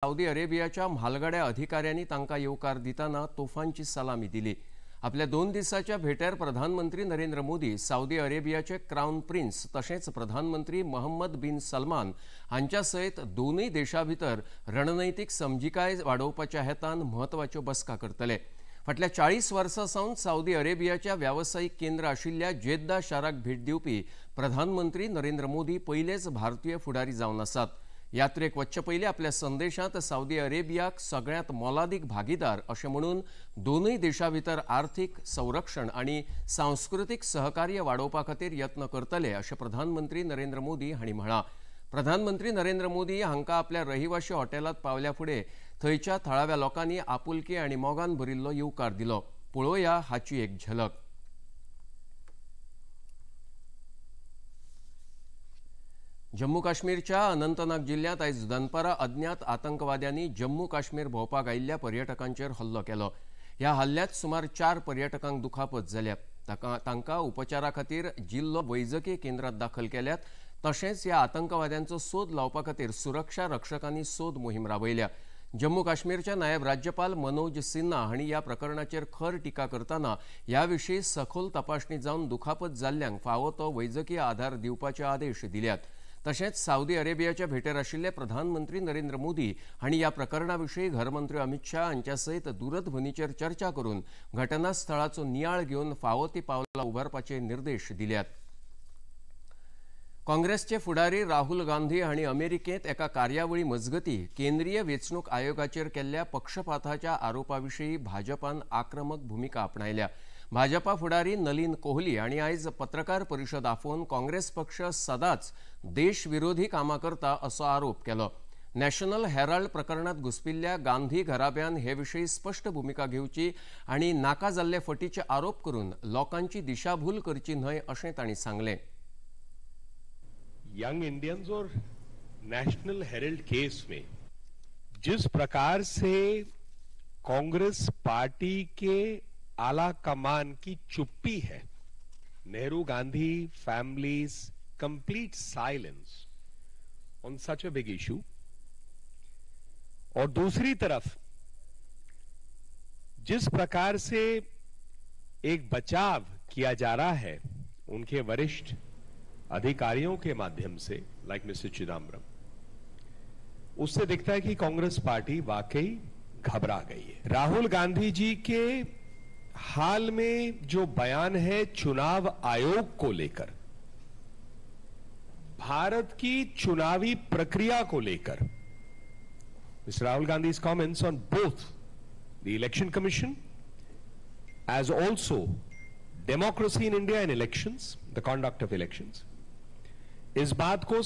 Saudi अरेबियाच्या म्हालगड्या अधिकाऱ्यांनी तांका येवकार दिताना तोफांची सलामी दिली। आपल्या 2 दिसाच्या भेटेर प्रधानमंत्री नरेंद्र मोदी, सौदी अरेबियाचे क्राउन प्रिन्स तसेच प्रधानमंत्री मोहम्मद बिन सलमान हांच्या सयत दोनूय देशांभितर रणनैतिक समजिकाय वाडोवपाच्या हेतान महत्वाच्यो बसका करतले। फाटल्या 40 वर्सां सावन सौदी अरेबियाच्या व्यावसायिक केंद्र आशिल्ल्या जेद्दा शाराक भेट दिवपी प्रधानमंत्री नरेंद्र मोदी पयलेच भारतीय फुडारी जावन आसात। यात्रेक वच्चे पयलीं आपल्या संदेशांत सौदी अरेबियाक सगळ्यांत मोलादीक भागीदार अशें म्हणून दोनूय देशां भितर आर्थीक, संरक्षण आनी सांस्कृतीक सहकार्य वाडोवपा खातीर यत्न करतले अशें प्रधानमंत्री नरेंद्र मोदी हांणी म्हळां। प्रधानमंत्री नरेंद्र मोदी हांकां आपल्या रहिवाशी हॉटेलांत पावल्या फुडें थंयच्या थळाव्या लोकांनी आपुलकी आनी मोगान भरिल्लो येवकार दिलो। पळोवया हाची एक झलक। जम्मू काश्मीरच्या अनंतनाग जिल्ह्यात आयज दनपारा अज्ञात आतंकवाद्यांनी जम्मू काश्मीर भोंवपाक आयिल्ल्या पर्यटकांचेर हल्लो केलो। ह्या हल्ल्यांत सुमार 4 पर्यटकांक दुखापत जाल्या। तांकां उपचारा खातीर जिल्लो वैजकी केंद्रांत दाखल केल्यात। तशेंच ह्या आतंकवाद्यांचो सोद लावपा खातीर सुरक्षा रक्षकांनी सोद मोहीम राबयल्या। जम्मू काश्मीरचे नायब राज्यपाल मनोज सिन्हा हांणी ह्या प्रकरणाचेर खर टिका करतना ह्या विशीं सखोल तपासणी जावन दुखापत जाल्ल्यांक फावो तो वैजकीय आधार दिवपाचे आदेश दिल्यात। तशेंच सौदी अरेबियाच्या भेटेर आशिल्ले प्रधानमंत्री नरेंद्र मोदी हांणी ह्या प्रकरणाविशीं घरमंत्री अमित शाह हांच्या सयत दूरध्वनीचेर चर्चा करून घटनास्थळाचो नियाळ घेवन फावो ती पावलां उबारपाचे निर्देश दिल्यात। काँग्रेसचे फुडारी राहुल गांधी हांणी अमेरिकेंत एका कार्यावळी मजगतीं केंद्रीय वेंचणूक आयोगाचेर केल्ल्या पक्षपाताच्या आरोपाविशीं भाजपान आक्रमक भुमिका आपणायल्या। भाजपा फुडारी नलीन कोहली हांणी आयज पत्रकार परिशद आफोवन काँग्रेस पक्ष सदांच देशविरोधी कामां करता असो आरोप केलो। नॅशनल हेराल्ड प्रकरणांत घुस्पिल्ल्या गांधी घराब्यान हे विशीं स्पश्ट भुमिका घेवची आनी नाका जाल्ले फटीचे आरोप करून लोकांची दिशाभूल करची न्हय अशें तांणी सांगलें। यंग इंडियंस और नेशनल हेराल्ड केस में जिस प्रकार से कांग्रेस पार्टी के आला कमान की चुप्पी है, Nehru Gandhi families complete silence on such a big issue, और दूसरी तरफ जिस प्रकार से एक बचाव किया जा रहा है उनके वरिष्ठ अधिकारियों के माध्यम से, लाइक मिस्टर चिदम्बरम, उससे दिखता है कि कांग्रेस पार्टी वाकई घबरा गई है। राहुल गांधी जी के हाल में जो बयान है चुनाव आयोग को लेकर, भारत की चुनावी प्रक्रिया को लेकर, mister Rahul Gandhi's comments on both the election commission as also democracy in India and elections, the conduct of elections, इस बात को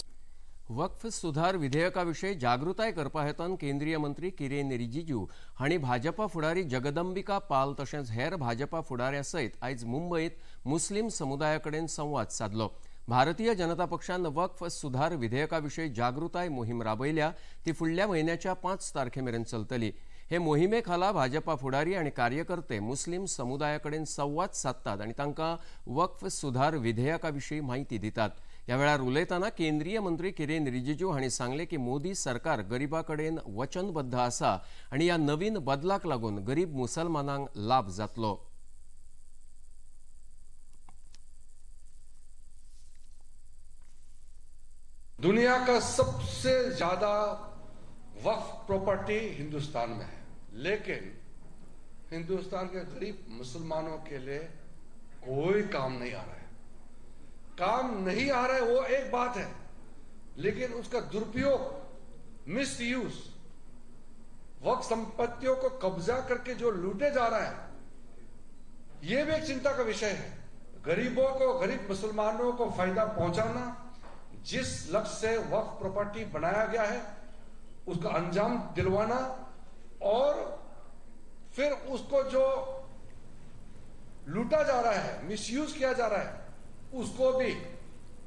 वक्फ सुधार विधेयकाविषयी जागृताय करपा हेतान केंद्रीय मंत्री किरेन रिजिजू हांणी भाजपा फुडारी जगदंबिका पाल तशेंच हेर भाजपा फुडाऱ्यां सयत आयज मुंबईत मुस्लीम समुदायाकडेन संवाद साधलो। भारतीय जनता पक्षान वक्फ सुधार विधेयकाविषयी जागृताय मोहीम राबयल्या। ती फुडल्या म्हयन्याच्या 5 तारखेमेरेन चलतली। हे मोहिमेखाला भाजपा फुडारी आनी कार्यकर्ते मुस्लीम समुदायाकडेन संवाद साधतात आनी तांकां वक्फ सुधार विधेयकाविशीं माहिती दितात। ह्या वेळार उलयतना केंद्रीय मंत्री किरेन रिजिजू हांणी सांगले की मोदी सरकार गरिबांकडेन वचनबद्ध आसा आनी ह्या नवीन बदलाक लागून गरीब मुसलमानांक लाभ जातलो। दुनिया का सबसे ज्यादा वक्फ प्रॉपर्टी हिंदुस्तान में है, लेकिन हिंदुस्तान के गरीब मुसलमानों के लिए कोई काम नहीं आ रहा है। काम नहीं आ रहा है वो एक बात है, लेकिन उसका दुरुपयोग, मिस यूज, वक्फ संपत्तियों को कब्जा करके जो लूटे जा रहा है, ये भी एक चिंता का विषय है। गरीबों को, गरीब मुसलमानों को फायदा पहुंचाना, जिस लक्ष्य से वक्फ प्रॉपर्टी बनाया गया है उसका अंजाम दिलवाना, और फिर उसको जो लूटा जा रहा है, मिसयूज किया जा रहा है, उसको भी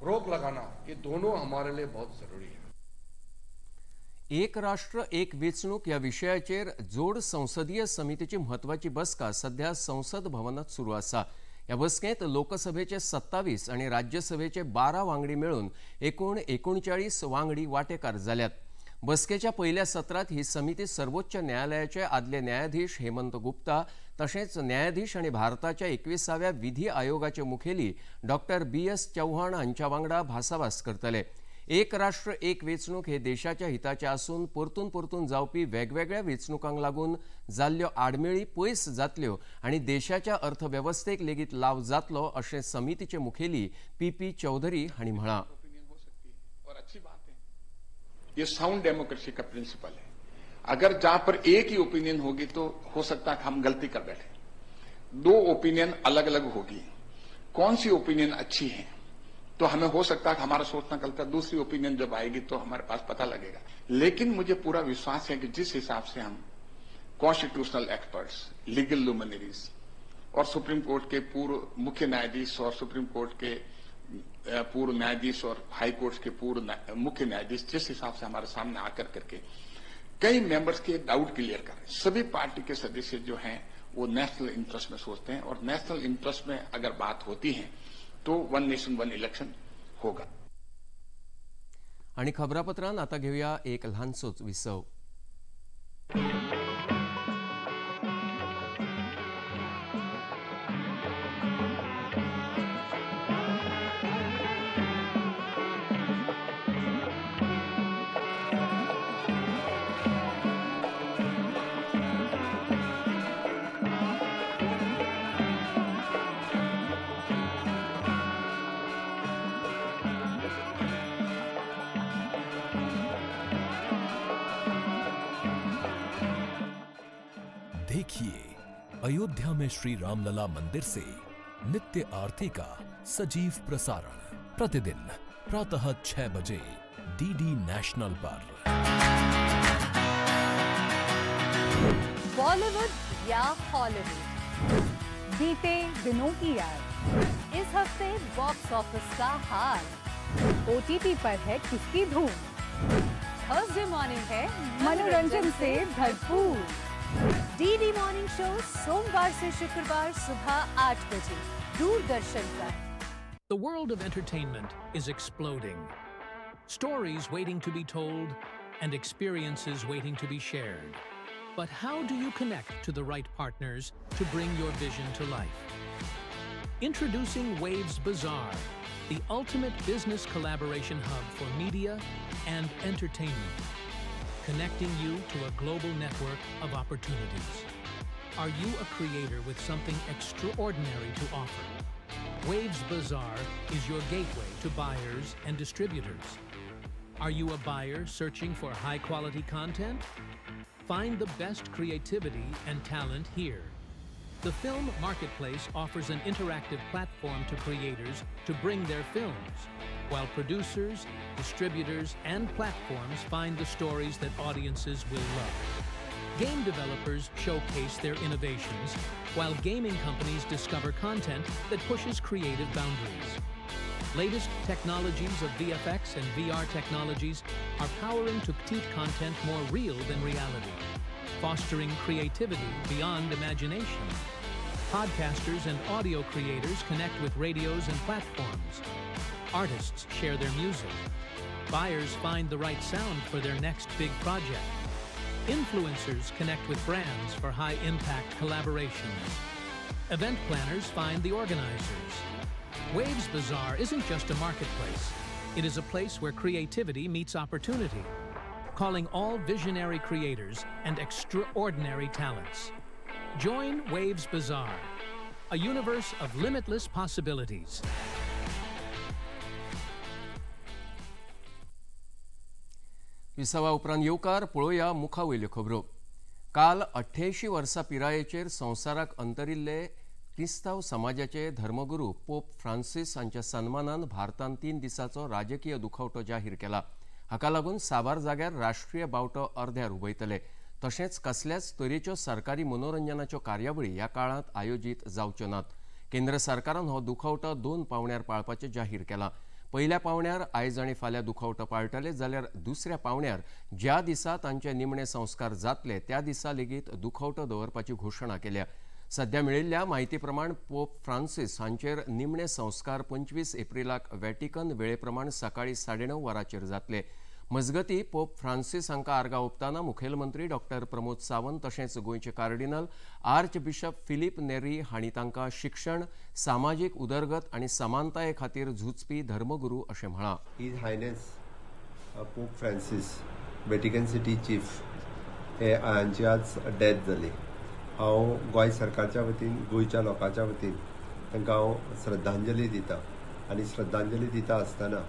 रोक लगाना, ये दोनों हमारे लिए बहुत जरूरी है। एक राष्ट्र एक वेंचणूक ह्या विशयाचेर जोड संसदीय समितीची म्हत्वाची बसका सध्या संसद भवनात सुरू आसा। ह्या बसकेंत लोकसभेचे 27 आणि राज्यसभेचे 12 वांगडी मेळून एकूण 39 वांगडी वांटेकार जाल्यात। बसकेच्या पहिल्या सत्रात ही समिती सर्वोच्च न्यायालयाचे आदले न्यायाधीश हेमंत गुप्ता तसेच न्यायाधीश आणि भारताच्या 21व्या विधी आयोगाचे मुखेली डॉक्टर BS चव्हाण हांच्या वांगडा भासाभास करतले। एक राष्ट्र एक वेंचणूक हे देशाच्या हिताचे आसून परतून परतून जावपी वेगवेगळ्या वेंचणुकांक लागून जाल्ल्यो आडमेळी पयस जातल्यो आणि देशाच्या अर्थव्यवस्थेक लेगीत लाव जातलो अशें समितीचे मुखेली PP चौधरी हांणी म्हळां। ये साउंड डेमोक्रेसी का प्रिंसिपल है। अगर जहां पर एक ही ओपिनियन होगी तो हो सकता है हम गलती कर बैठे। दो ओपिनियन अलग अलग होगी, कौन सी ओपिनियन अच्छी है तो हमें हो सकता है हमारा सोचना गलत है, दूसरी ओपिनियन जब आएगी तो हमारे पास पता लगेगा। लेकिन मुझे पूरा विश्वास है कि जिस हिसाब से हम कॉन्स्टिट्यूशनल एक्सपर्ट्स, लीगल लुमिनरीज और सुप्रीम कोर्ट के पूर्व मुख्य न्यायाधीश और सुप्रीम कोर्ट के पूर्व न्यायाधीश और हाई कोर्ट के पूर्व मुख्य न्यायाधीश जिस हिसाब से हमारे सामने आकर करके कई मेंबर्स के डाउट क्लियर कर रहे हैं। सभी पार्टी के सदस्य जो हैं वो नेशनल इंटरेस्ट में सोचते हैं और नेशनल इंटरेस्ट में अगर बात होती है तो वन नेशन वन इलेक्शन होगा। आणि खबरापत्रांत आता घेऊया एक लहानसोच विसव। देखिए अयोध्या में श्री रामलला मंदिर से नित्य आरती का सजीव प्रसारण प्रतिदिन प्रातः 6 बजे DD नेशनल पर। बॉलीवुड या हॉलीवुड, बीते दिनों की याद, इस हफ्ते बॉक्स ऑफिस का हाल, OTT पर है किसकी धूम, थर्सडे मॉर्निंग है मनोरंजन से भरपूर। DD मॉर्निंग शो सोमवार से शुक्रवार सुबह 8 बजे दूरदर्शन पर। The world of entertainment is exploding. Stories waiting to be told and experiences waiting to be shared. But how do you connect to the right partners to bring your vision to life? Introducing Waves Bazaar, the ultimate business collaboration hub for media and entertainment, connecting you to a global network of opportunities. Are you a creator with something extraordinary to offer? Waves Bazaar is your gateway to buyers and distributors. Are you a buyer searching for high-quality content? Find the best creativity and talent here. The Film Marketplace offers an interactive platform to creators to bring their films, while producers, distributors, and platforms find the stories that audiences will love. Game developers showcase their innovations, while gaming companies discover content that pushes creative boundaries. Latest technologies of VFX and VR technologies are powering to keep content more real than reality, fostering creativity beyond imagination. Podcasters and audio creators connect with radios and platforms. Artists share their music. Buyers find the right sound for their next big project. Influencers connect with brands for high-impact collaborations. Event planners find the organizers. Waves Bazaar isn't just a marketplace. It is a place where creativity meets opportunity, calling all visionary creators and extraordinary talents. Join Waves Bazaar, a universe of limitless possibilities. विसावा उपरांत येवकार पळोवया मुखावयल्यो खबरो। काल 88 वर्सां पिरायेचेर संवसाराक अंतरिल्ले क्रिस्तांव समाजाचे धर्मगुरू पोप फ्रांसीस हांच्या सन्मानान भारतान 3 दिसांचो राजकीय दुखवटो जाहीर केला। हाका लागून साबार जाग्यार राष्ट्रीय बावटो अर्ध्यार उबयतले। तशेंच कसल्याच तरेच्यो सरकारी मनोरंजनाच्यो कार्यावळी ह्या काळांत आयोजीत जावच्यो नात। केंद्र सरकारान हो दुखवटो 2 पावण्यार पाळपाचें जाहीर केलां। पहिल्या पावण्यार आयज आनी फाल्यां दुखवटो पाळटले जाल्यार दुसऱ्या पावण्यार ज्या दिसा तांचे निमणे संस्कार जातले त्या दिसा लेगीत दुखवटो दवरपाची घोशणा केल्या। सध्या मेळिल्ल्या म्हायती प्रमाण पोप फ्रांसीस हांचेर निमणे संस्कार 25 एप्रिलाक व्हॅटिकन वेळेप्रमाण सकाळी 9:30 वरांचेर जातले। मजगती पोप फ्रांसीस हांकां आर्गां ओंपतना मुखेलमंत्री डॉक्टर प्रमोद सावंत तशेंच गोंयचे कार्डिनल आर्च बिशप फिलीप नेरी हांणी तांकां शिक्षण, सामाजीक उदरगत आनी समानताये खातीर झुजपी धर्मगुरू अशें म्हळां. His Highness pope Francis Vatican city chief हांची आज डेथ जाली. हांव गोंय सरकारच्या वतीन गोंयच्या लोकांच्या वतीन तांकां हांव श्रद्धांजली दिता आनी श्रद्धांजली दिता आसतना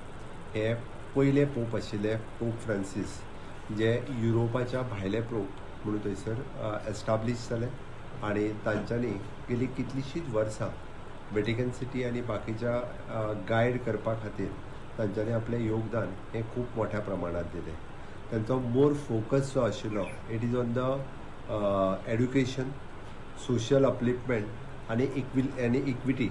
हे पयले पोप आशिल्ले पोप फ्रांसीस जे युरोपाच्या भायले पोप म्हणून थंयसर एस्टाब्लीश जाले आनी तांच्यांनी गेली कितलींशींच वर्सां व्हॅटिकन सिटी आनी बाकीच्या गायड करपा खातीर तांच्यांनी आपलें योगदान हें खूब मोठ्या प्रमाणांत दिलें. तांचो मोर फोकस जो आशिल्लो it is on the education, social upliftment आनी इक्विटी.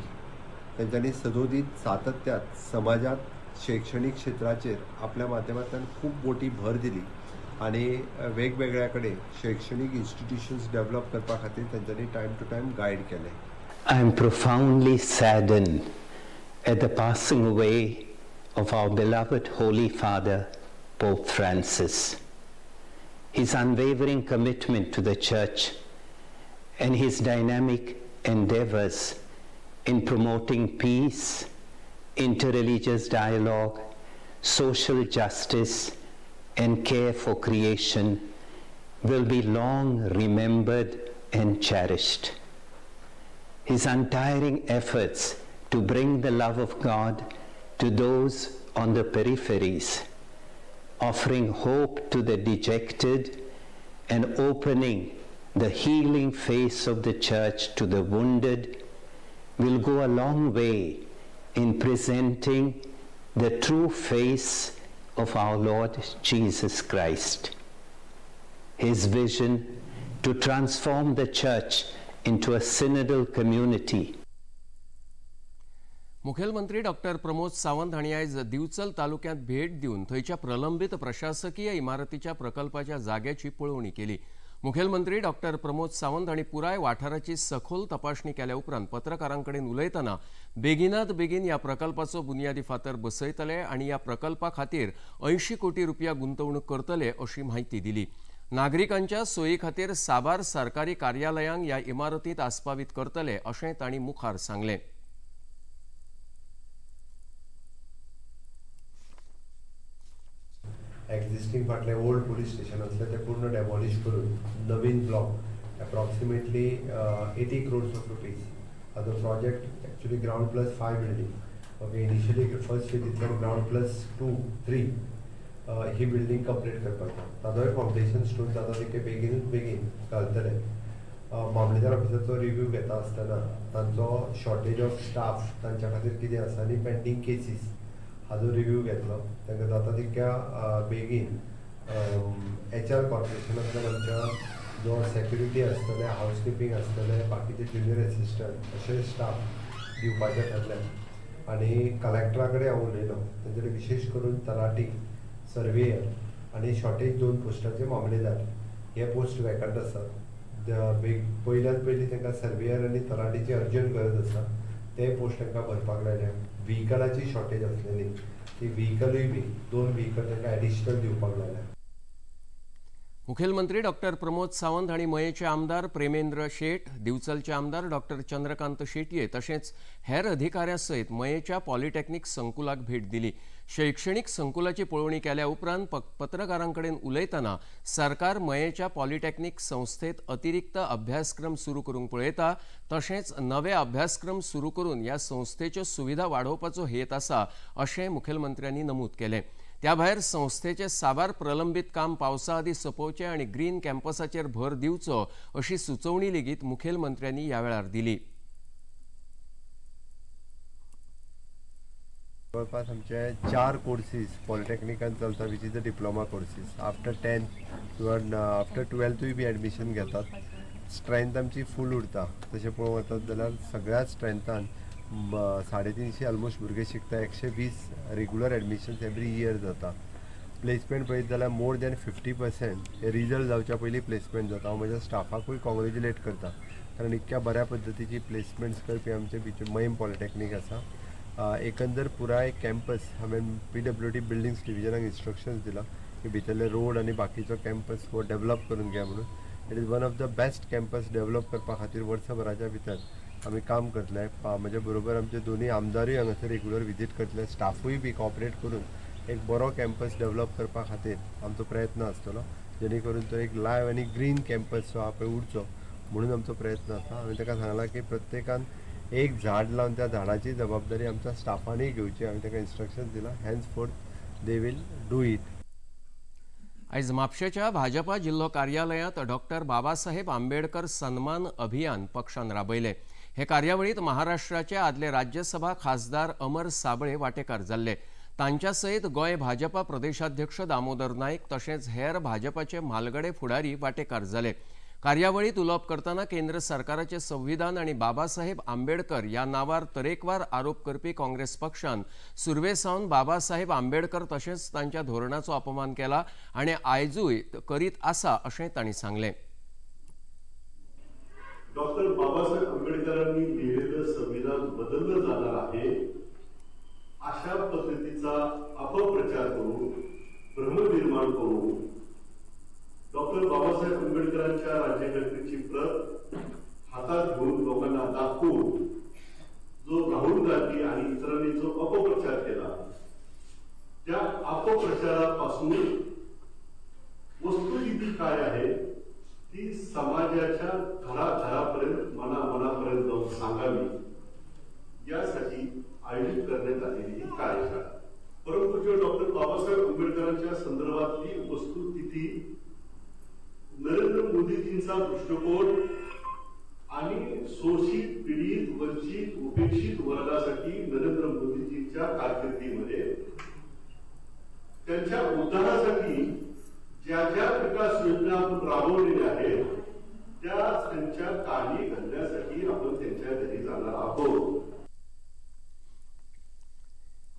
तांच्यांनी सदोदीत सातत्यात समाजात शैक्षणिक क्षेत्राचेर आपल्या माध्यमांतल्यान खूब मोठी भर दिली आनी वेगवेगळ्या कडेन शैक्षणिक इन्स्टिट्यूशन्स डेव्हलप करपा खातीर तांच्यांनी टायम टू टायम गायड केलें. I am profoundly saddened at the passing away of our beloved Holy Father, Pope Francis. His unwavering commitment to the Church and his dynamic endeavors in promoting peace, interreligious dialogue, social justice, and care for creation will be long remembered and cherished. His untiring efforts to bring the love of God to those on the peripheries, offering hope to the dejected and opening the healing face of the Church to the wounded, will go a long way in presenting the true face of our Lord Jesus Christ. His vision to transform the Church into a synodal community. मुखेलमंत्री doctor Pramod Sawant हांणी आयज दिवचल तालुक्यांत भेट दिवन थंयच्या प्रलंबीत प्रशासकीय इमारतीच्या प्रकल्पाच्या जाग्याची पळोवणी केली. मुखेलमंत्री डॉक्टर प्रमोद सावंत हांणी पुराय वाठाराची सखोल तपासणी केल्या उपरांत पत्रकारांकडेन उलयतना बेगिनात बेगीन ह्या प्रकल्पाचो बुनयादी फातर बसयतले आनी ह्या प्रकल्पा खातीर 80 कोटी रुपया गुंतवणूक करतले अशी म्हायती दिली. नागरिकांच्या सोयी खातीर साबार सरकारी कार्यालयांक ह्या इमारतींत आस्पावीत करतले अशें तांणी मुखार सांगलें. एक्झिस्टिंग फाटले ओल्ड पुलीस स्टेशन असले ते पूर्ण डेमॉलिश करून नवीन block approximately 80 crores of rupees. The project actually ground plus 5 building. Okay, initially first phase इतल्यान ground plus 2, 3 ही बिल्डिंग कंप्लीट करपाक. ताजोय फाउंडेशन स्टोन जाता तिके बेगीन घालतले. मामलेदार ऑफिसाचो रिव्यू घेता आसतना तांचो शॉर्टेज ऑफ स्टाफ तांच्या खातीर कितें आसा आनी पेंडींग केसीस हाजो रिव्यू घेतलो. तांकां जाता तितक्या बेगीन HR कॉर्पोरेशनांतल्यान आमच्या जो सेक्युरिटी आसतले, हावजकीपिंग आसतले, बाकीचे ज्युनियर एसिस्टंट अशे स्टाफ दिवपाचे ठरले. आनी कलेक्टरा कडेन हांव उलयलो. तांचे कडेन विशेश करून तलाटी, सर्वेयर आनी शॉर्टेज 2 पोस्टाचे मामलेदार हे पोस्ट वेकंट आसात. पयल्यान पयली तांकां सर्वेयर आनी तलाटीची अर्जंट गरज आसा. ते पोस्ट तांकां भरपाक लायल्या. व्हिकलाची शॉर्टेज आसलेली ती व्हिकलूय बी 2 व्हिकल तांकां एडिशनल दिवपाक लायल्या. मुखेलमंत्री डॉक्टर प्रमोद सावंत हांणी मयेचे आमदार प्रेमेंद्र शेट, दिवचलचे आमदार डॉक्टर चंद्रकांत शेटये तशेंच हेर अधिकाऱ्यां सयत मयेच्या पॉलिटेक्निक संकुलाक भेट दिली. शैक्षणिक संकुलाची पळोवणी केल्या उपरांत पत्रकारांकडेन उलयतना सरकार मयेच्या पॉलिटेक्निक संस्थेत अतिरिक्त अभ्यासक्रम सुरू करूंक पळयता तशेंच नवे अभ्यासक्रम सुरू करून ह्या संस्थेच्यो सुविधा वाडोवपाचो हेत आसा अशें मुखेलमंत्र्यांनी नमूद केलें. त्या भायर संस्थेचे साबार प्रलंबीत काम पावसा आदी सोंपोवचें आनी ग्रीन कॅम्पसाचेर भर दिवचो अशी सुचोवणी लेगीत मुखेलमंत्र्यांनी ह्या वेळार दिली. जवळपास आमचे 4 कोर्सीस पॉलिटेक्निकान चलता which is the diploma courses. After 10th after 12thूय बी एडमिशन घेतात. स्ट्रेंथ आमची फूल उरता. तशें पळोवंक वचत जाल्यार सगळ्याच स्ट्रेंथान 350 ऑलमोस्ट भुरगे शिकता. 120 रेग्युलर एडमिशन्स एवरी इयर जाता. प्लेसमेंट पळयत जाल्यार मोर दॅन 50% हे रिजल्ट जावच्या पयलीं प्लेसमेंट जाता. हांव म्हज्या स्टाफाकूय कॉंग्रेच्युलेट करता कारण इतक्या बऱ्या पद्दतीची प्लेसमेंट्स करपी आमचे मयम पॉलिटेक्नीक आसा. एकंदर पुराय कॅम्पस हांवें PWD बिल्डिंग्स डिविजनाक इन्स्ट्रक्शन्स दिला की भितरले रोड आनी बाकीचो कॅम्पस हो डेव्हलप करून घ्या म्हणून. It is one of the best campus develop करपा खातीर वर्सभराच्या भितर आमी काम करतले. म्हजे बरोबर आमचे दोन्ही आमदारूय हांगासर रेग्युलर विजीट करतले, स्टाफूय बी कॉपरेट करून एक बरो कॅम्पस डेव्हलप करपा खातीर आमचो प्रयत्न आसतलो, जेणे करून तो एक लायव्ह आनी ग्रीन कॅम्पस जो आहा पळय उरचो म्हणून आमचो प्रयत्न आसा. हांवें ताका सांगलां की प्रत्येकान एक झाड लावन त्या झाडाची जबाबदारी आमच्या स्टाफानूय घेवची. हांवें ताका इन्स्ट्रक्शन्स दिला. हॅन्सफोर्थ दे वील डू इट. आयज म्हापशेच्या भाजपा जिल्लो कार्यालयांत डॉक्टर बाबासाहेब आंबेडकर सन्मान अभियान पक्षान राबयले. हे कार्यावळीत महाराष्ट्राचे आदले राज्यसभा खासदार अमर साबळे वांटेकार जाल्ले. तांच्या सयत गोंय भाजपा प्रदेशाध्यक्ष दामोदर नायक तशेंच हेर भाजपाचे म्हालगडे फुडारी वांटेकार जाले. कार्यावळीत उलोवप करतना केंद्र सरकाराचे संविधान आनी बाबासाहेब आंबेडकर ह्या नांवार तरेकवार आरोप करपी काँग्रेस पक्षान सुरवेसावन बाबासाहेब आंबेडकर तशेंच तांच्या धोरणाचो अपमान केला आनी आयजूय करीत आसा अशें तांणी सांगलें. डॉक्टर बाबासाहेब आंबेडकरांनी लिहिलेलं संविधान बदललं जाणार आहे अशा पद्धतीचा अपप्रचार करून भ्रम निर्माण करून डॉक्टर बाबासाहेब आंबेडकरांच्या राज्यघटनेची प्रत हातात घेऊन लोकांना दाखवून जो राहुल गांधी आणि इतरांनी जो अपप्रचार केला त्या अपप्रचारापासून वस्तुस्थिती काय आहे ती समाजाच्या घराघरापर्यंत मनामनापर्यंत जाऊन सांगावी यासाठी आयोजित करण्यात आलेली ही कार्यशाळा. परंतु जो डॉक्टर बाबासाहेब आंबेडकरांच्या संदर्भातली वस्तुस्थिती नरेंद्र मोदीजींचा दृष्टिकोन आणि शोषित पीडित वंचित उपेक्षित वर्गासाठी नरेंद्र मोदीजींच्या कारकिर्दीमध्ये त्यांच्या उद्धारासाठी ज्या ज्या विकास योजना आपण राबवलेल्या आहेत त्या त्यांच्या कामी घालण्यासाठी आपण त्यांच्या घरी जाणार आहोत.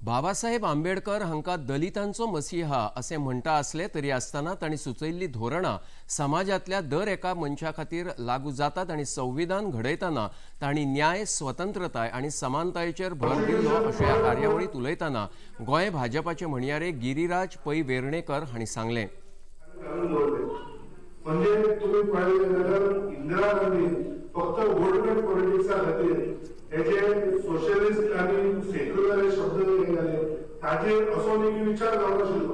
बाबासाहेब आंबेडकर हांकां दलितांचो मसिहा असे म्हणटा असले तरी आसतना तांणी सुचयिल्ली धोरणां समाजांतल्या दर एका मनशा खातीर लागू जातात आनी संविधान घडयतना तांणी न्याय स्वतंत्रताय आनी समानतायेचेर भर दिल्लो अशें ह्या कार्यावळीत उलयतना गोंय भाजपाचे म्हणयारे गिरीराज पै वेर्णेकर हांणी सांगलें. म्हणजे तुम्ही पाहिलं जाल्यार इंदिरा गांधी फक्त वोट बँक पॉलिटिक्सा खातीर हे जे सोशलिस्ट आणि सेक्युलर शब्द निघाले ताचेर असो एक विचार जावं नाशिल्लो.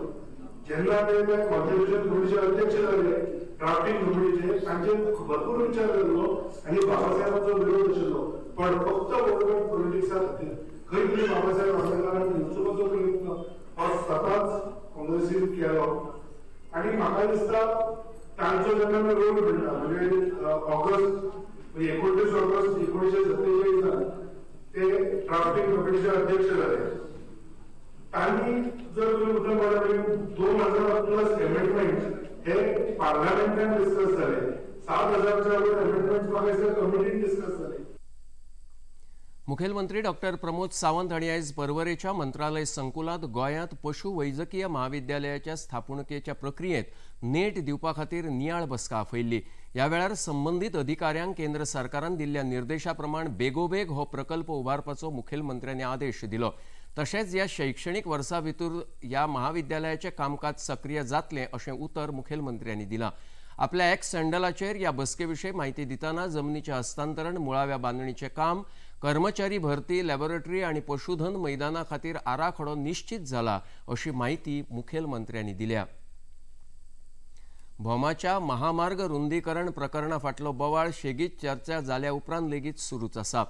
जेन्ना ते कॉन्स्टिट्यूशन कमिटीचे अध्यक्ष जाले ड्राफ्टिंग कमिटीचे तांचे भरपूर विचार जाल्लो आनी बाबासाहेबांचो विरोध आशिल्लो. पण फक्त वोट बँक पॉलिटिक्सा खातीर खंय तरी बाबासाहेब आंबेडकरांक हिंसुपाचो प्रयत्न हो सदांच काँग्रेसीन केलो. आणि म्हाका दिसता तांचो जेन्ना मी रोल म्हणटा म्हणजे ऑगस्ट 29 ऑगस्ट 1947 ते ड्राफ्टिंग कमिटीचे अध्यक्ष झाले. त्यांनी जर तुम्ही उतर पडले 2000 अमेंडमेंट हे पार्लमेंटान डिस्कस झाले. 7000च्या वर अमेंडमेंट्स मागायचे कमिटीन डिस्कस झाले. मुखेलमंत्री डॉक्टर प्रमोद सावंत हांणी आयज पर्वरेच्या मंत्रालय संकुलांत गोंयांत पशु वैजकीय महाविद्यालयाच्या स्थापणुकेच्या प्रक्रियेत नेट दिवपा खातीर नियाळ बसका आपयल्ली. ह्या वेळार संबंदीत अधिकाऱ्यांक केंद्र सरकारान दिल्ल्या निर्देशा प्रमाण बेगोबेग हो प्रकल्प उबारपाचो मुखेलमंत्र्यांनी आदेश दिलो. तशेंच ह्या शैक्षणीक वर्सा भितर ह्या महाविद्यालयाचें कामकाज सक्रीय जातलें अशें उतर मुखेलमंत्र्यांनी दिलां. आपल्या एक्स हँडलाचेर ह्या बसकेविशीं म्हायती दितना जमनीचें हस्तांतरण मुळाव्या बांदणीचें काम कर्मचारी भरती लॅबोरेटरी आनी पशुधन मैदाना खातीर आराखडो निश्चित जाला अशी माहिती मुखेलमंत्र्यांनी दिल्या. भौमाच्या महामार्ग रुंदीकरण प्रकरणा फाटलो बोवाळ शेगीत चर्चा जाल्या उपरांत लेगीत सुरूच आसा.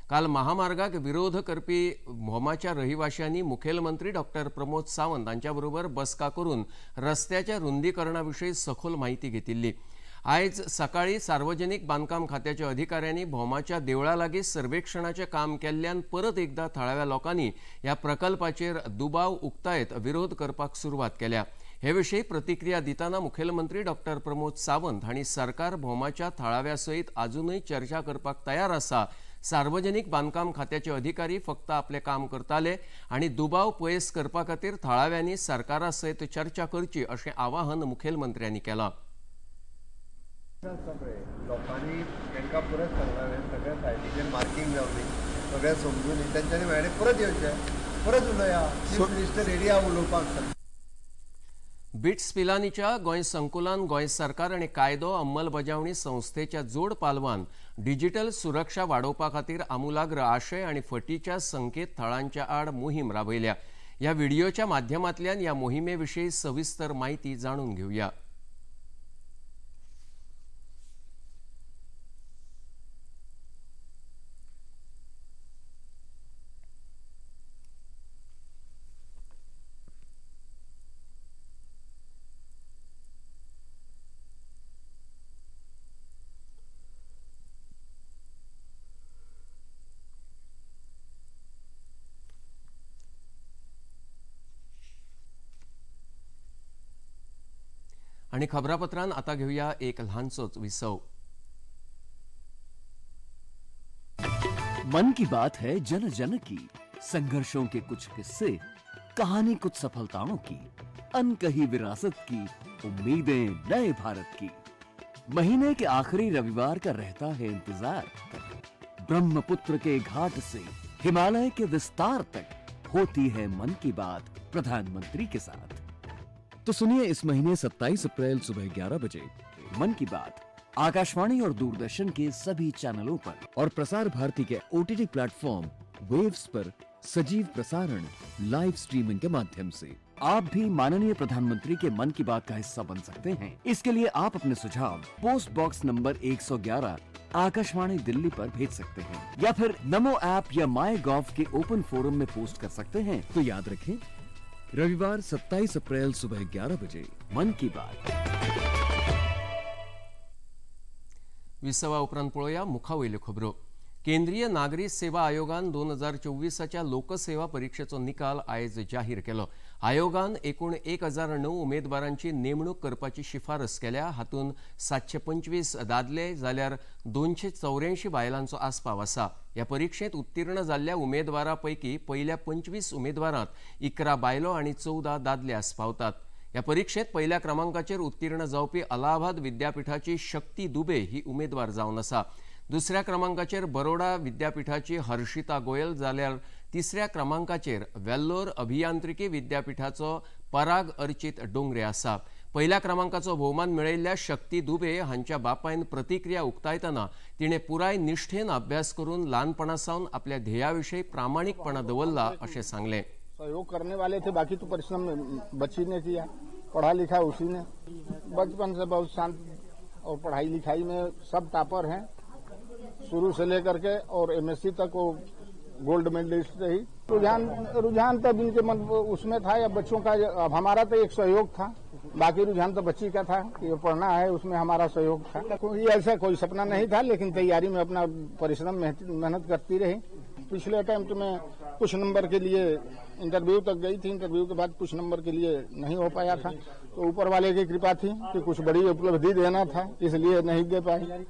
काल महामार्गाक विरोध करपी भौमाच्या रहिवाशांनी मुखेलमंत्री डॉक्टर प्रमोद सावंत हांच्या बरोबर बसका करून रस्त्याच्या रुंदीकरणा विशीं सखोल माहिती घेतिल्ली. आयज सकाळी सार्वजनीक बांदकाम खात्याच्या अधिकाऱ्यांनी भौमाच्या देवळा लागीं सर्वेक्षणाचें काम केल्ल्यान परत एकदा थळाव्या लोकांनी ह्या प्रकल्पाचेर दुबाव उक्तायत विरोध करपाक सुरवात केल्या. हे विशीं प्रतिक्रिया दितना मुखेलमंत्री डॉक्टर प्रमोद सावंत हांणी सरकार भौमाच्या थळाव्या सयत अजूनय चर्चा करपाक तयार आसा. सार्वजनीक बांदकाम खात्याचे अधिकारी फक्त आपले काम करताले आनी दुबाव पयस करपा खातीर थळाव्यांनी सरकारा सयत चर्चा करची अशें आवाहन मुखेलमंत्र्यांनी केलां. लोकांनी तांकां परत सांगलां सगळ्या सायटीचेर मार्कींग जावनी सगळ्या समजून तांच्यांनी मेळ्ळें परत येवचें परत उलोवया चीफ मिनिस्टर रेडी आहा उलोवपाक. बिट्स पिलानीच्या गोंय संकुलान गोंय सरकार आनी कायदो अंमलबजावणी संस्थेच्या जोड पालवान डिजिटल सुरक्षा वाडोवपा खातीर आमूलाग्र आशय आनी फटीच्या संकेत थळांच्या आड मोहीम राबयल्या. ह्या व्हिडिओच्या माध्यमांतल्यान ह्या मोहिमेविशीं सविस्तर माहिती जाणून घेवया. आणि खबरापत्रान आता घेऊया एक लहानसोच विसव. मन की बात है जन जन की, संघर्षों के कुछ किस्से, कहानी कुछ सफलताओं की, अनकही विरासत की, उम्मीदें नए भारत की. महीने के आखिरी रविवार का रहता है इंतजार. ब्रह्मपुत्र के घाट से हिमालय के विस्तार तक होती है मन की बात प्रधानमंत्री के साथ. तो सुनिए इस महीने 27 अप्रैल सुबह 11 बजे मन की बात आकाशवाणी और दूरदर्शन के सभी चैनलों पर और प्रसार भारती के OTT प्लेटफॉर्म वेव्स पर सजीव प्रसारण लाइव स्ट्रीमिंग के माध्यम से. आप भी माननीय प्रधानमंत्री के मन की बात का हिस्सा बन सकते हैं. इसके लिए आप अपने सुझाव post box number 111 Akashvani Delhi पर भेज सकते हैं या फिर नमो ऐप या MyGov के ओपन फोरम में पोस्ट कर सकते हैं. तो याद रखें, रविवार 27 अप्रैल सुबह 11 बजे मन की बात. विसवा उपरांत पळोवया मुखावयल्यो खबरो. केंद्रीय नागरी सेवा आयोगान 2024च्या लोकसेवा परीक्षेचो निकाल आयज जाहीर केलो. आयोगान एकूण 1009 उमेदवारांची नेमणूक करपाची शिफारस केल्या. हातूंत 725 दादले जाल्यार 284 बायलांचो आस्पाव आसा. ह्या परीक्षेत उत्तीर्ण जाल्ल्या उमेदवारां पैकी पयल्या 25 उमेदवारांत 11 बायलो आनी 14 दादले आस्पावतात. ह्या परीक्षेत पहिल्या क्रमांकाचेर उत्तीर्ण जावपी अलाहाबाद विद्यापीठाची शक्ती दुबे ही उमेदवार जावन आसा. दुसऱ्या क्रमांकाचेर बरोडा विद्यापीठाची हर्षिता गोयल जाल्यार तिसऱ्या क्रमांकाचेर वेल्लोर अभियांत्रिकी विद्यापीठाचो पराग अर्चित डोंगरे आसा. पहिल्या क्रमांकाचो भोवमान मेळयल्ल्या शक्ती दुबे हांच्या बापायन प्रतिक्रिया उक्तायतना तिणें पुराय निश्ठेन अभ्यास करून ल्हानपणासावन आपल्या ध्येयाविशीं प्रामाणिकपणा दवरला अशें सांगलें. सहयोग करने वाले थे, बाकी तो परिश्रम बच्ची ने किया, पढ़ा लिखा उसी ने. बचपन से बहुत शांत और पढ़ाई लिखाई में सब टॉपर हैं, शुरू से लेकर के और MSc तक वो गोल्ड मेडलिस्ट रही. रुझान तब इनके मन उसमें था या बच्चों का. अब हमारा तो एक सहयोग था, बाकी रुझान तो बच्ची का था कि पढ़ना है, उसमें हमारा सहयोग था. कोई ऐसा कोई सपना नहीं था, लेकिन तैयारी में अपना परिश्रम मेहनत करती रही. पिछले अटेम्प्ट में कुछ नंबर के लिए इंटरव्यू तक गई थी, इंटरव्यू के बाद कुछ नंबर के लिए नहीं हो पाया था. तो ऊपर वाले की कृपा थी कि कुछ बड़ी उपलब्धि देना था, इसलिए नहीं दे पाई.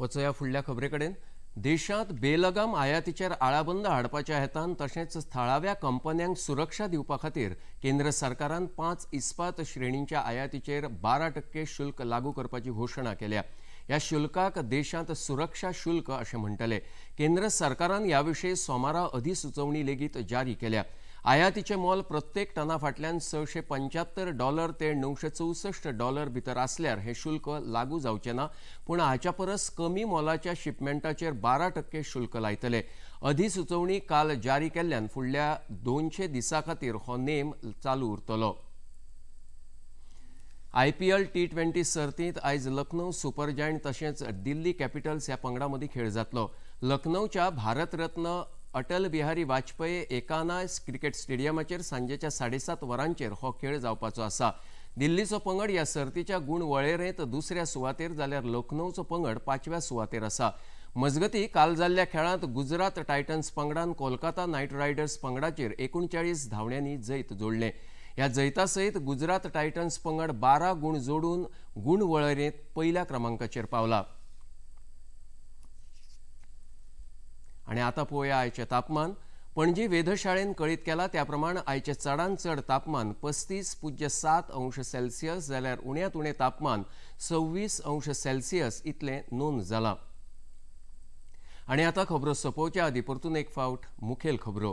वचया फुडल्या खबरे कडेन. देशांत बेलगाम आयातीचेर आळाबंद हाडपाच्या हेतान तशेंच थळाव्या कंपन्यांक सुरक्षा दिवपा खातीर केंद्र सरकारान 5 इस्पात श्रेणींच्या आयातीचेर 12% शुल्क लागू करपाची घोशणा केल्या. ह्या शुल्काक देशांत सुरक्षा शुल्क अशें म्हणटले. केंद्र सरकारान ह्या विशीं सोमारा अधिसुचोवणी लेगीत जारी केल्या. आयातीचे मोल प्रत्येक टना फाटल्यान $675 ते $964 भितर आसल्यार हे शुल्क लागू जावचें ना, पूण हाच्या परस कमी मोलाच्या शिपमेंटाचेर 12% शुल्क लायतले. अधिसुचोवणी काल जारी केल्ल्यान फुडल्या 200 दिसां खातीर हो नेम चालू उरतलो. IPL T20 सर्तींत आयज लखनौ सुपर जायंट तशेंच दिल्ली कॅपिटल्स ह्या पंगडां मदीं खेळ जातलो. लखनौच्या भारतरत्न अटल बिहारी वाजपेयी एकाना क्रिकेट स्टेडियमाचेर सांजेच्या 7:30 वरांचेर हो खेळ जावपाचो आसा. दिल्लीचो पंगड ह्या सर्तीच्या गूण वळेरेंत दुसऱ्या सुवातेर जाल्यार लखनौचो पंगड 5व्या सुवातेर आसा. मजगतीं काल जाल्ल्या खेळांत गुजरात टायटन्स पंगडान कोलकाता नायट रायडर्स पंगडाचेर 39 धांवड्यांनी जैत जोडलें. ह्या जैता सयत गुजरात टायटन्स पंगड 12 गूण जोडून गूण वळेरेंत पयल्या क्रमांकाचेर पावला. आनी आतां पळोवया आयचें तापमान. पणजी वेधशाळेन कळीत केला त्या प्रमाण आयचें चडांत चड तापमान 35.7 अंश सेल्सियस जाल्यार उण्यांत उणें तापमान 26 अंश सेल्सियस इतलें नोंद जालां. आणि आता खबरो सोंपोवच्या आदी परतून एक फावट मुखेल खबरो।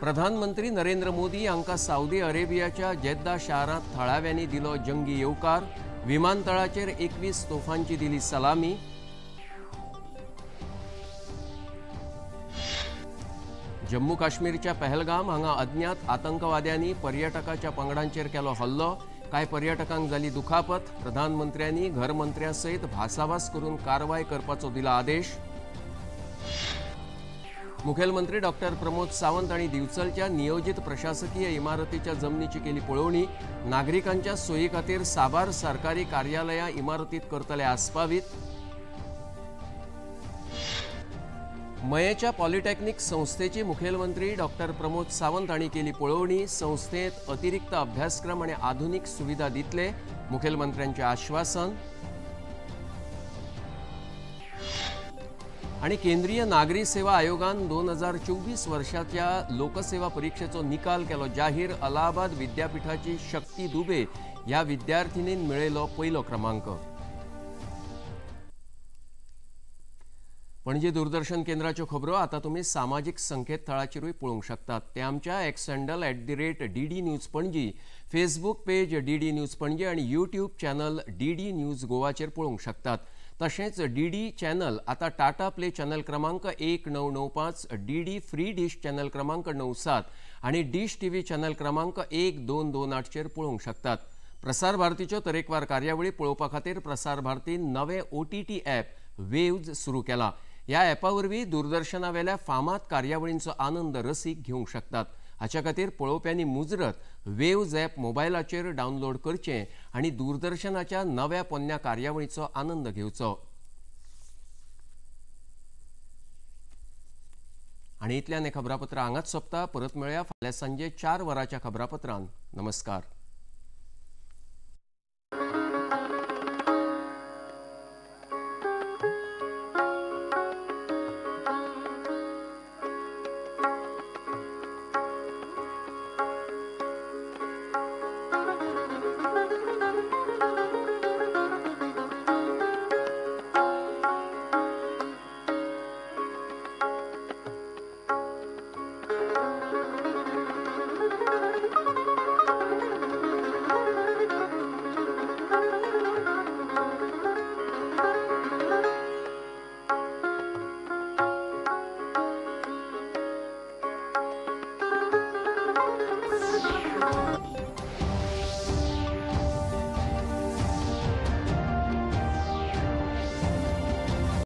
प्रधानमंत्री नरेंद्र मोदी हांका सौदी अरेबियाच्या जेद्दा शारांत थळाव्यांनी दिलो जंगी येवकार। विमानतळाचेर 21 तोफांची दिली सलामी। जम्मू काश्मीरच्या पहलगाम हांगा अज्ञात आतंकवाद्यांनी पर्यटकाच्या पंगडांचेर केलो हल्लो। कांय पर्यटकांक जाली दुखापत। प्रधानमंत्र्यांनी घरमंत्र्यां सयत भासाभास करून कारवाय करपाचो दिला आदेश। मुखेलमंत्री डॉक्टर प्रमोद सावंत हांणी दिवचलच्या नियोजित प्रशासकीय इमारतीच्या जमनीची केली पळोवणी। नागरिकांच्या सोयी खातीर साबार सरकारी कार्यालयां इमारतीत करतले आस्पावीत। मयेच्या पॉलिटेक्निक संस्थेची मुखेलमंत्री डॉक्टर प्रमोद सावंत हांणी केली पळोवणी। संस्थेत अतिरिक्त अभ्यासक्रम आणि आधुनिक सुविधा दितले, मुखेलमंत्र्यांचे आश्वासन। आणि केंद्रीय नागरी सेवा आयोगान 2024 वर्षाच्या लोकसेवा परीक्षेचो निकाल केलो जाहीर। अलाहाबाद विद्यापीठाची शक्ती दुबे ह्या विद्यार्थिनीन मेळयलो पयलो क्रमांक। पणजी दूरदर्शन केंद्राच्यो खबरो आता तुम्ही सामाजिक संकेतथळाचेरूय पळोवंक शकतात। ते आमच्या x handle @DD news Panaji, Facebook page DD news Panaji आणि यूट्यूब चॅनल DD न्यूज गोवाचेर पळोवंक शकतात। तशेंच DD चॅनल आता टाटा प्ले चॅनल क्रमांक 1995, DD फ्री डिश चॅनल क्रमांक 97 आणि डिश TV चॅनल क्रमांक 1228 चेर पळोवंक शकतात। प्रसार भारतीच्यो तरेकवार कार्यावळी पळोवपा खातीर प्रसार भारतीन नवे OTT ॲप वेव्ज सुरू केला। ह्या ॲपावरवीं दूरदर्शनावेल्या फामाद कार्यावळींचो आनंद रसीक घेवंक शकतात। हाच्या खातीर पळोवप्यांनी मुजरत वेव्ज ॲप मोबायलाचेर डावनलोड करचें आणि दूरदर्शनाच्या नव्या पोन्न्या कार्यावळींचो आनंद घेवचो। आणि इतल्यान हे खबरापत्र हांगाच सोंपता। परत मेळया फाल्यां सांजे 4 वरांच्या खबरापत्रांत। नमस्कार।